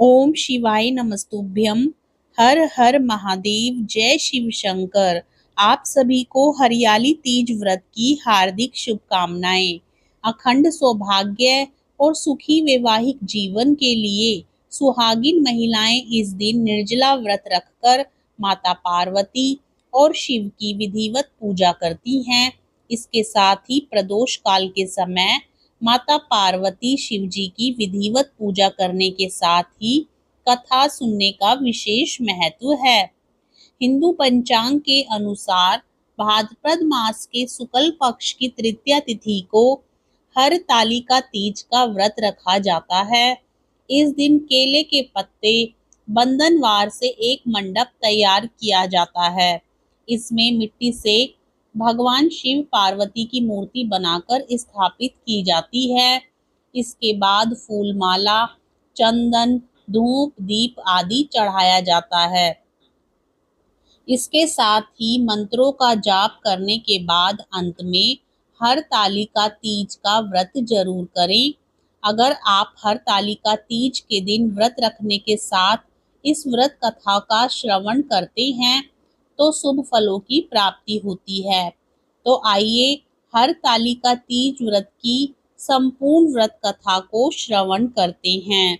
ओम शिवाय नमस्तुभ्यम। हर हर महादेव। जय शिव शंकर। आप सभी को हरियाली तीज व्रत की हार्दिक शुभकामनाएं। अखंड सौभाग्य और सुखी वैवाहिक जीवन के लिए सुहागिन महिलाएं इस दिन निर्जला व्रत रखकर माता पार्वती और शिव की विधिवत पूजा करती हैं। इसके साथ ही प्रदोष काल के समय माता पार्वती शिव जी की विधिवत पूजा करने के साथ ही कथा सुनने का विशेष महत्व है। हिंदू पंचांग के अनुसार भाद्रपद मास के शुक्ल पक्ष की तृतीया तिथि को हरतालिका तीज का व्रत रखा जाता है। इस दिन केले के पत्ते बंधनवार से एक मंडप तैयार किया जाता है। इसमें मिट्टी से भगवान शिव पार्वती की मूर्ति बनाकर स्थापित की जाती है। इसके बाद फूल माला, चंदन, धूप, दीप आदि चढ़ाया जाता है। इसके साथ ही मंत्रों का जाप करने के बाद अंत में हरतालिका तीज का व्रत जरूर करें। अगर आप हरतालिका तीज के दिन व्रत रखने के साथ इस व्रत कथा का श्रवण करते हैं तो शुभ फलों की प्राप्ति होती है। तो आइए हरतालिका तीज व्रत की संपूर्ण व्रत कथा को श्रवण करते हैं।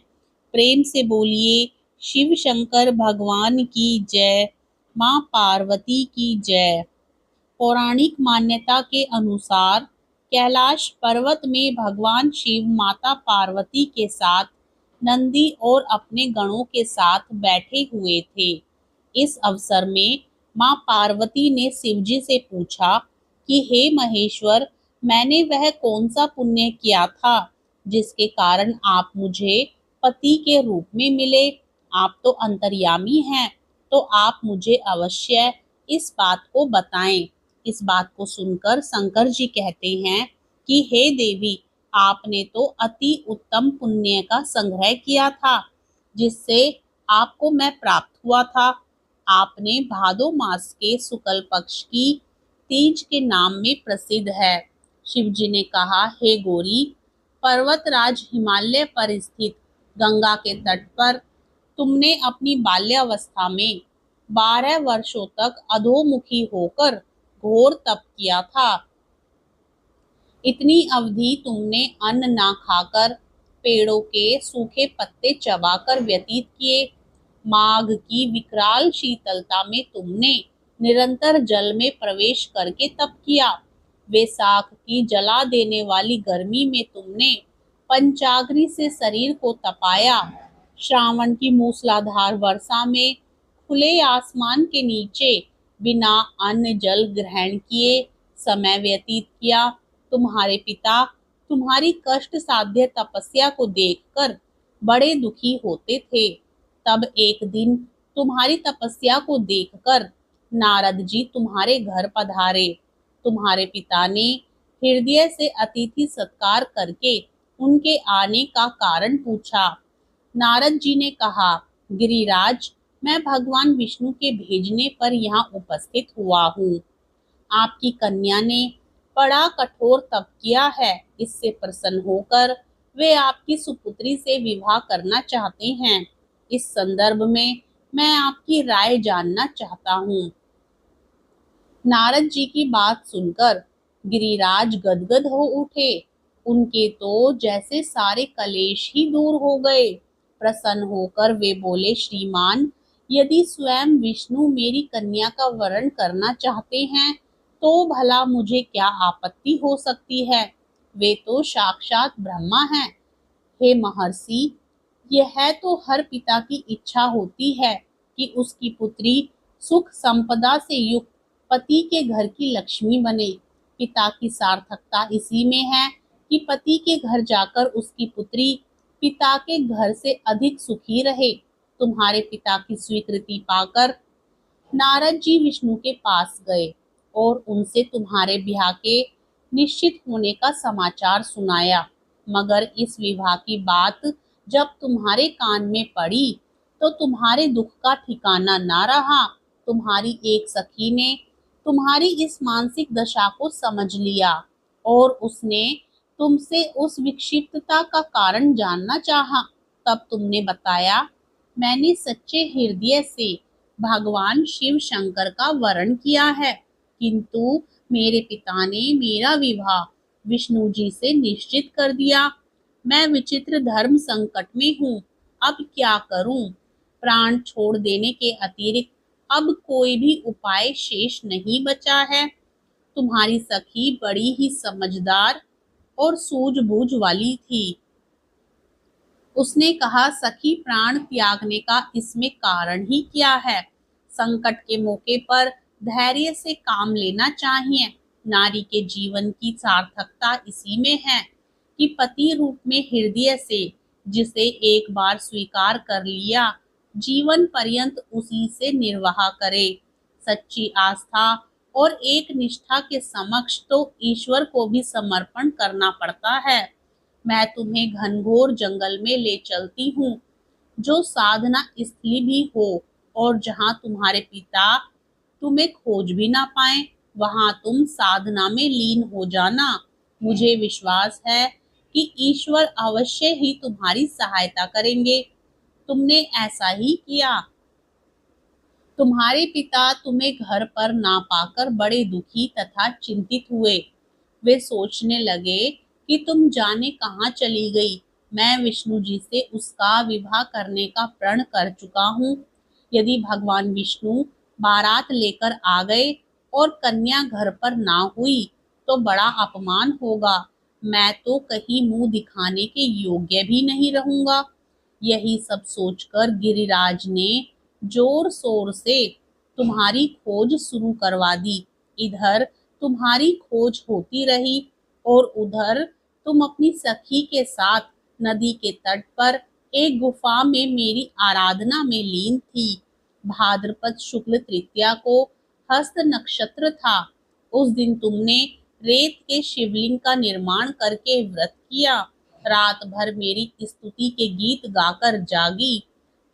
प्रेम से बोलिए शिव शंकर भगवान की जय, माँ पार्वती की जय। पौराणिक मान्यता के अनुसार कैलाश पर्वत में भगवान शिव माता पार्वती के साथ नंदी और अपने गणों के साथ बैठे हुए थे। इस अवसर में माँ पार्वती ने शिवजी से पूछा कि हे महेश्वर, मैंने वह कौन सा पुण्य किया था जिसके कारण आप मुझे पति के रूप में मिले। आप तो अंतर्यामी हैं, तो आप मुझे अवश्य इस बात को बताएं। इस बात को सुनकर शंकर जी कहते हैं कि हे देवी, आपने तो अति उत्तम पुण्य का संग्रह किया था जिससे आपको मैं प्राप्त हुआ था। आपने भादो मास के शुक्ल पक्ष की तीज के नाम में प्रसिद्ध है। शिव जी ने कहा, हे गौरी, पर्वतराज हिमालय पर स्थित गंगा के तट पर तुमने अपनी बाल्यावस्था में 12 वर्षों तक अधोमुखी होकर घोर तप किया था। इतनी अवधि तुमने अन्न ना खाकर पेड़ों के सूखे पत्ते चबाकर व्यतीत किए। माघ की विकराल शीतलता में तुमने निरंतर जल में प्रवेश करके तप किया। वैसाख की जला देने वाली गर्मी में तुमने पंचाग्नि से शरीर को तपाया। श्रावण की मूसलाधार वर्षा में खुले आसमान के नीचे बिना अन्न जल ग्रहण किए समय व्यतीत किया। तुम्हारे पिता तुम्हारी कष्ट साध्य तपस्या को देखकर बड़े दुखी होते थे। तब एक दिन तुम्हारी तपस्या को देखकर नारद जी तुम्हारे घर पधारे। तुम्हारे पिता ने हृदय से अतिथि सत्कार करके उनके आने का कारण पूछा। नारद जी ने कहा, गिरिराज, मैं भगवान विष्णु के भेजने पर यहाँ उपस्थित हुआ हूँ। आपकी कन्या ने बड़ा कठोर तप किया है। इससे प्रसन्न होकर वे आपकी सुपुत्री से विवाह करना चाहते हैं। इस संदर्भ में मैं आपकी राय जानना चाहता हूँ। नारद जी की बात सुनकर गिरिराज गदगद हो उठे। उनके तो जैसे सारे कलेश ही दूर हो गए। प्रसन्न होकर वे बोले, श्रीमान, यदि स्वयं विष्णु मेरी कन्या का वरण करना चाहते हैं तो भला मुझे क्या आपत्ति हो सकती है। वे तो साक्षात ब्रह्मा हैं। हे महर्षि, यह तो हर पिता की इच्छा होती है कि उसकी पुत्री सुख संपदा से युक्त पति के घर की लक्ष्मी बने। पिता की सार्थकता इसी में है कि पति के घर जाकर उसकी पुत्री पिता के घर से अधिक सुखी रहे। तुम्हारे पिता की स्वीकृति पाकर नारद जी विष्णु के पास गए और उनसे तुम्हारे ब्याह के निश्चित होने का समाचार सुनाया। मगर इस विवाह की बात जब तुम्हारे कान में पड़ी तो तुम्हारे दुख का ठिकाना ना रहा। तुम्हारी एक सखी ने तुम्हारी इस मानसिक दशा को समझ लिया और उसने तुमसे उस विक्षिप्तता का कारण जानना चाहा। तब तुमने बताया, मैंने सच्चे हृदय से भगवान शिव शंकर का वरण किया है, किंतु मेरे पिता ने मेरा विवाह विष्णु जी से निश्चित कर दिया। मैं विचित्र धर्म संकट में हूँ, अब क्या करूँ? प्राण छोड़ देने के अतिरिक्त अब कोई भी उपाय शेष नहीं बचा है। तुम्हारी सखी बड़ी ही समझदार और सूझबूझ वाली थी। उसने कहा, सखी, प्राण त्यागने का इसमें कारण ही क्या है? संकट के मौके पर धैर्य से काम लेना चाहिए। नारी के जीवन की सार्थकता इसी में है कि पति रूप में हृदय से जिसे एक बार स्वीकार कर लिया, जीवन पर्यंत उसी से निर्वाह करे। सच्ची आस्था और एक निष्ठा के समक्ष तो ईश्वर को भी समर्पण करना पड़ता है। मैं तुम्हें घनघोर जंगल में ले चलती हूँ, जो साधना स्थली भी हो, और जहाँ तुम्हारे पिता तुम्हें खोज भी ना पाए, वहां तुम साधना में लीन हो जाना। मुझे विश्वास है कि ईश्वर अवश्य ही तुम्हारी सहायता करेंगे। तुमने ऐसा ही किया। तुम्हारे पिता तुम्हें घर पर ना पाकर बड़े दुखी तथा चिंतित हुए। वे सोचने लगे कि तुम जाने कहाँ चली गई। मैं विष्णु जी से उसका विवाह करने का प्रण कर चुका हूँ। यदि भगवान विष्णु बारात लेकर आ गए और कन्या घर पर ना हुई तो बड़ा अपमान होगा। मैं तो कहीं मुंह दिखाने के योग्य भी नहीं रहूंगा। यही सब सोचकर गिरिराज ने जोर शोर से तुम्हारी खोज शुरू करवा दी। इधर तुम्हारी खोज होती रही और उधर तुम अपनी सखी के साथ नदी के तट पर एक गुफा में मेरी आराधना में लीन थी। भाद्रपद शुक्ल तृतीया को हस्त नक्षत्र था। उस दिन तुमने रेत के शिवलिंग का निर्माण करके व्रत किया। रात भर मेरी स्तुति के गीत गाकर जागी।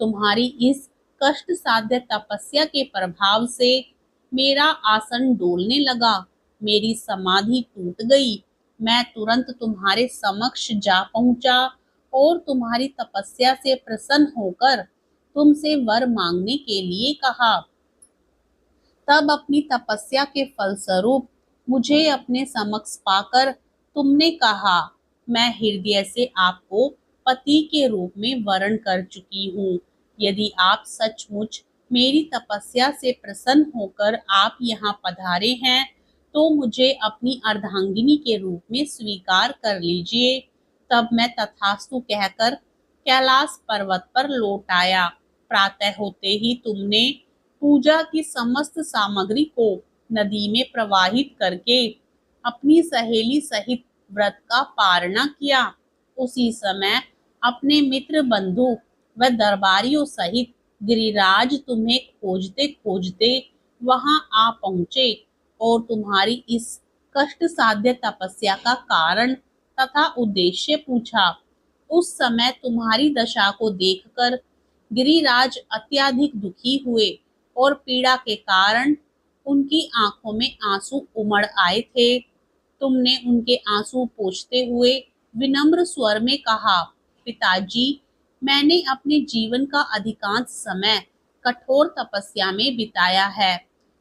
तुम्हारी इस कष्ट साध्य तपस्या के प्रभाव से मेरा आसन डोलने लगा। मेरी समाधि टूट गई। मैं तुरंत तुम्हारे समक्ष जा पहुंचा और तुम्हारी तपस्या से प्रसन्न होकर तुमसे वर मांगने के लिए कहा। तब अपनी तपस्या के फलस्वरूप मुझे अपने समक्ष पाकर तुमने कहा, मैं हृदय से आपको पति के रूप में वरण कर चुकी हूँ। यदि आप सचमुच मेरी तपस्या से प्रसन्न होकर आप यहाँ पधारे हैं तो मुझे अपनी अर्धांगिनी के रूप में स्वीकार कर लीजिए। तब मैं तथास्तु कहकर कैलाश पर्वत पर लौट आया। प्रातः होते ही तुमने पूजा की समस्त सामग्री को नदी में प्रवाहित करके अपनी सहेली सहित व्रत का पारणा किया। उसी समय अपने मित्र बंधु व दरबारियों सहित गिरिराज तुम्हें खोजते खोजते वहां आ पहुंचे और तुम्हारी इस कष्ट साध्य तपस्या का कारण तथा उद्देश्य पूछा। उस समय तुम्हारी दशा को देखकर गिरिराज अत्यधिक दुखी हुए और पीड़ा के कारण उनकी आंखों में आंसू उमड़ आए थे। तुमने उनके आंसू पोंछते हुए विनम्र स्वर में कहा, पिताजी, मैंने अपने जीवन का अधिकांश समय कठोर तपस्या में बिताया है।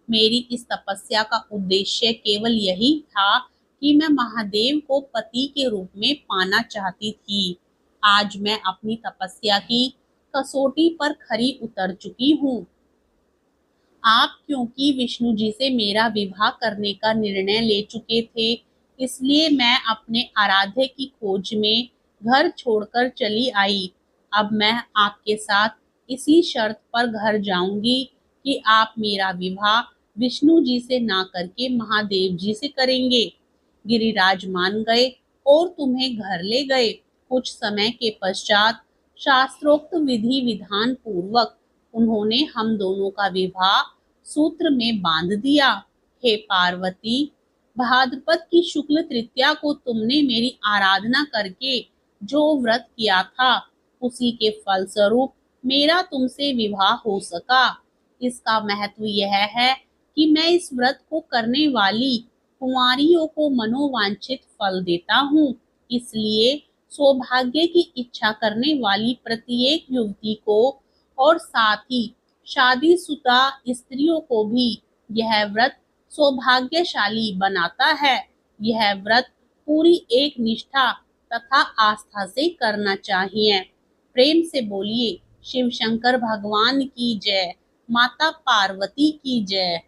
मेरी इस तपस्या का उद्देश्य केवल यही था कि मैं महादेव को पति के रूप में पाना चाहती थी। आज मैं अपनी तपस्या की कसौटी पर खरी उतर चुकी हूँ। आप क्योंकि विष्णु जी से मेरा विवाह करने का निर्णय ले चुके थे, इसलिए मैं अपने आराध्य की खोज में घर छोड़कर चली आई। अब मैं आपके साथ इसी शर्त पर घर जाऊंगी कि आप मेरा विवाह विष्णु जी से ना करके महादेव जी से करेंगे। गिरिराज मान गए और तुम्हें घर ले गए। कुछ समय के पश्चात शास्त्रोक्त विधि विधान पूर्वक उन्होंने हम दोनों का विवाह सूत्र में बांध दिया। हे पार्वती, भाद्रपद की शुक्ल तृतीया को तुमने मेरी आराधना करके जो व्रत किया था, उसी के फलस्वरूप मेरा तुमसे विवाह हो सका। इसका महत्व यह है कि मैं इस व्रत को करने वाली कुंवारियों को मनोवांछित फल देता हूँ। इसलिए सौभाग्य की इच्छा करने वाली प्रत्येक युवती को और साथ ही शादीशुदा स्त्रियों को भी यह व्रत सौभाग्यशाली बनाता है। यह व्रत पूरी एक निष्ठा तथा आस्था से करना चाहिए। प्रेम से बोलिए शिव शंकर भगवान की जय, माता पार्वती की जय।